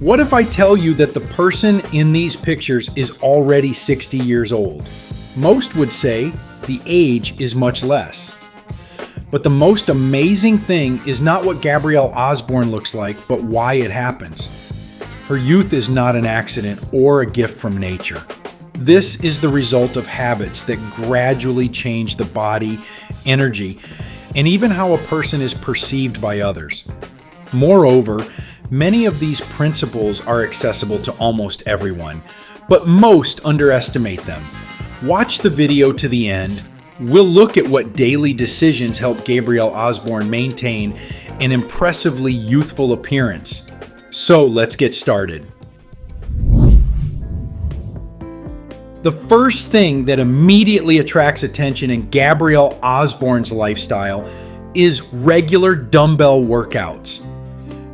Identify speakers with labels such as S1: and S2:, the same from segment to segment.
S1: What if I tell you that the person in these pictures is already 60 years old? Most would say the age is much less. But the most amazing thing is not what Gabrielle Osborne looks like, but why it happens. Her youth is not an accident or a gift from nature. This is the result of habits that gradually change the body, energy, and even how a person is perceived by others. Moreover, many of these principles are accessible to almost everyone, but most underestimate them. Watch the video to the end. We'll look at what daily decisions help Gabrielle Osborne maintain an impressively youthful appearance. So let's get started. The first thing that immediately attracts attention in Gabrielle Osborne's lifestyle is regular dumbbell workouts.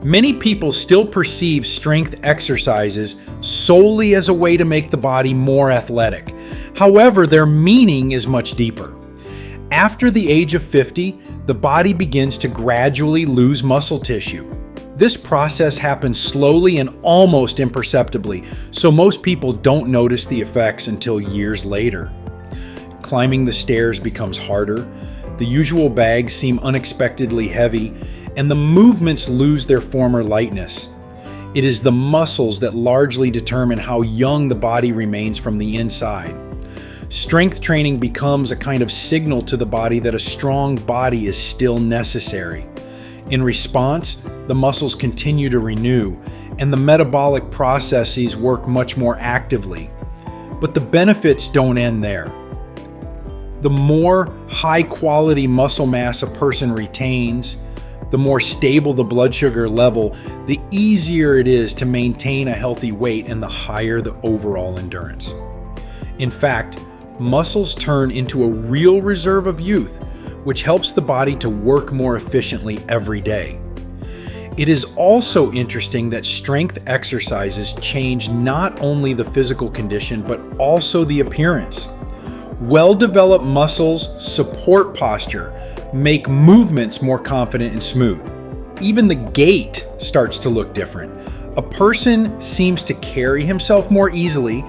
S1: Many people still perceive strength exercises solely as a way to make the body more athletic. However, their meaning is much deeper. After the age of 50, the body begins to gradually lose muscle tissue. This process happens slowly and almost imperceptibly, so most people don't notice the effects until years later. Climbing the stairs becomes harder, the usual bags seem unexpectedly heavy, and the movements lose their former lightness. It is the muscles that largely determine how young the body remains from the inside. Strength training becomes a kind of signal to the body that a strong body is still necessary. In response, the muscles continue to renew, and the metabolic processes work much more actively. But the benefits don't end there. The more high-quality muscle mass a person retains, the more stable the blood sugar level, the easier it is to maintain a healthy weight and the higher the overall endurance. In fact, muscles turn into a real reserve of youth, which helps the body to work more efficiently every day. It is also interesting that strength exercises change not only the physical condition, but also the appearance. Well-developed muscles support posture, make movements more confident and smooth. Even the gait starts to look different. A person seems to carry himself more easily,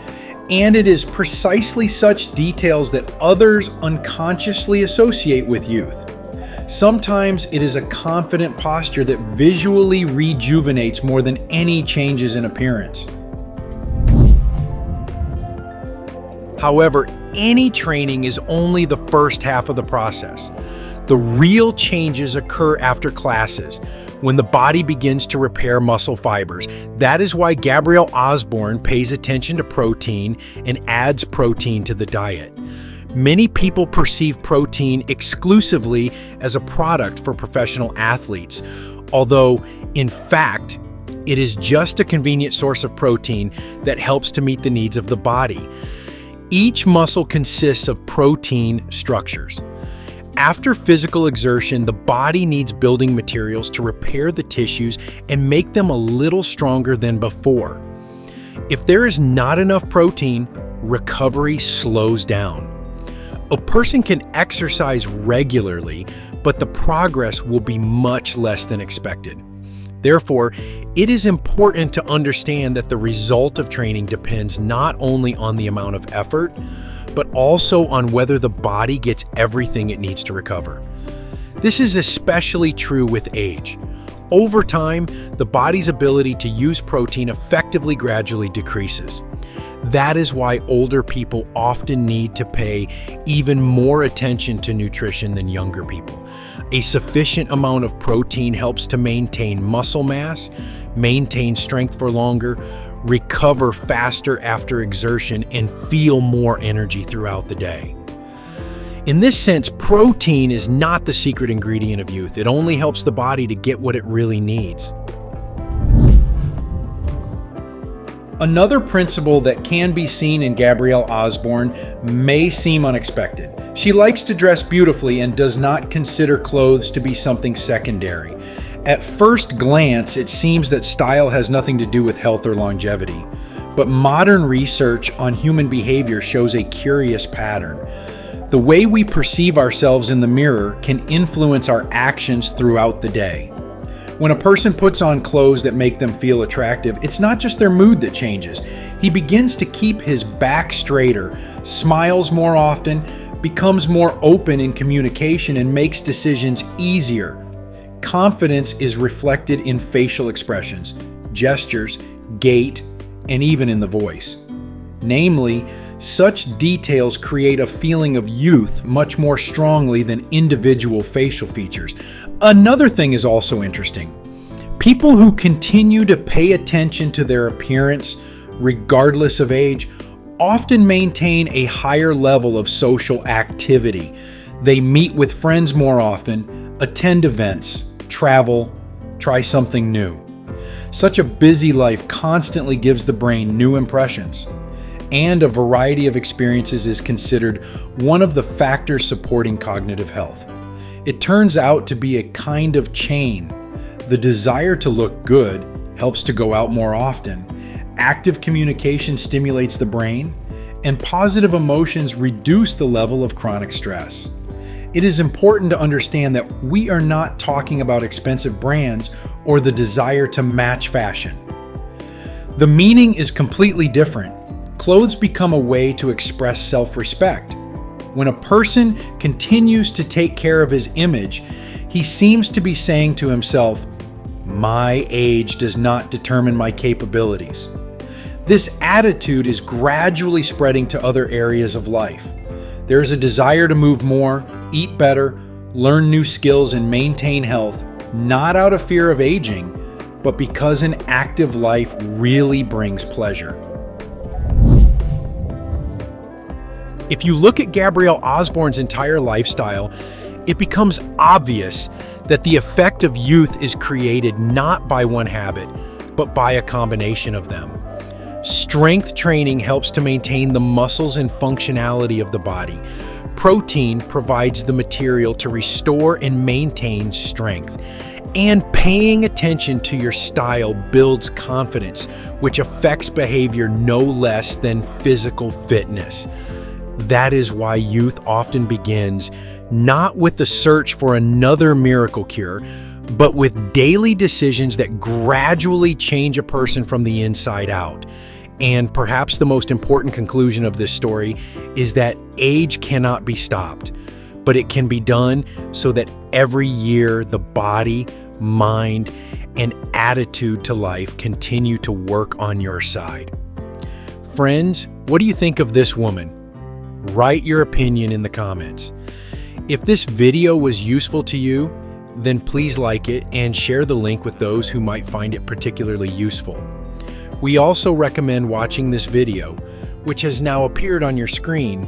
S1: and it is precisely such details that others unconsciously associate with youth. Sometimes it is a confident posture that visually rejuvenates more than any changes in appearance. However, any training is only the first half of the process. The real changes occur after classes, when the body begins to repair muscle fibers. That is why Gabrielle Osborne pays attention to protein and adds protein to the diet. Many people perceive protein exclusively as a product for professional athletes, although, in fact, it is just a convenient source of protein that helps to meet the needs of the body. Each muscle consists of protein structures. After physical exertion, the body needs building materials to repair the tissues and make them a little stronger than before. If there is not enough protein, recovery slows down. A person can exercise regularly, but the progress will be much less than expected. Therefore, it is important to understand that the result of training depends not only on the amount of effort, but also on whether the body gets everything it needs to recover. This is especially true with age. Over time, the body's ability to use protein effectively gradually decreases. That is why older people often need to pay even more attention to nutrition than younger people. A sufficient amount of protein helps to maintain muscle mass, maintain strength for longer, recover faster after exertion, and feel more energy throughout the day. In this sense, protein is not the secret ingredient of youth. It only helps the body to get what it really needs. Another principle that can be seen in Gabrielle Osborne may seem unexpected. She likes to dress beautifully and does not consider clothes to be something secondary. At first glance, it seems that style has nothing to do with health or longevity. But modern research on human behavior shows a curious pattern. The way we perceive ourselves in the mirror can influence our actions throughout the day. When a person puts on clothes that make them feel attractive, it's not just their mood that changes. He begins to keep his back straighter, smiles more often, becomes more open in communication, and makes decisions easier. Confidence is reflected in facial expressions, gestures, gait, and even in the voice. Namely, such details create a feeling of youth much more strongly than individual facial features. Another thing is also interesting. People who continue to pay attention to their appearance, regardless of age, often maintain a higher level of social activity. They meet with friends more often, attend events, travel, try something new. Such a busy life constantly gives the brain new impressions, and a variety of experiences is considered one of the factors supporting cognitive health. It turns out to be a kind of chain. The desire to look good helps to go out more often. Active communication stimulates the brain, and positive emotions reduce the level of chronic stress. It is important to understand that we are not talking about expensive brands or the desire to match fashion. The meaning is completely different. Clothes become a way to express self-respect. When a person continues to take care of his image, he seems to be saying to himself, "My age does not determine my capabilities." This attitude is gradually spreading to other areas of life. There is a desire to move more, eat better, learn new skills, and maintain health, not out of fear of aging, but because an active life really brings pleasure. If you look at Gabrielle Osborne's entire lifestyle, it becomes obvious that the effect of youth is created not by one habit, but by a combination of them. Strength training helps to maintain the muscles and functionality of the body. Protein provides the material to restore and maintain strength. And paying attention to your style builds confidence, which affects behavior no less than physical fitness. That is why youth often begins not with the search for another miracle cure, but with daily decisions that gradually change a person from the inside out. And perhaps the most important conclusion of this story is that age cannot be stopped, but it can be done so that every year the body, mind, and attitude to life continue to work on your side. Friends, what do you think of this woman? Write your opinion in the comments. If this video was useful to you, then please like it and share the link with those who might find it particularly useful. We also recommend watching this video, which has now appeared on your screen,